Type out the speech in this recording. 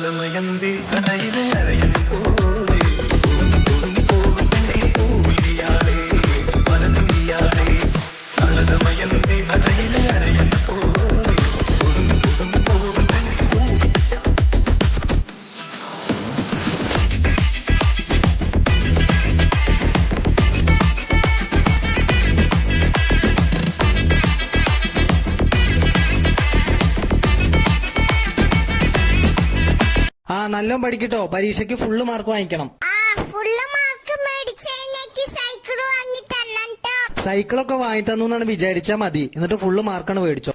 തളതമയന്തി തടയിലെ അരയൻ പോലെ പൂവിയാളെ വലതുമിയാളെ തളതമയന്തി തടയിലെ അരയൻ പോലെ ആ നല്ലോണം പഠിക്കട്ടോ, പരീക്ഷയ്ക്ക് ഫുള്ള് മാർക്ക് വാങ്ങിക്കണം. ഫുള്ള് മാർക്ക് മേടിച്ചു സൈക്കിൾ വാങ്ങി തരണം. സൈക്കിളൊക്കെ വാങ്ങി തന്നു എന്നാണ് വിചാരിച്ചാ മതി, എന്നിട്ട് ഫുള്ള് മാർക്കാണ് മേടിച്ചോ.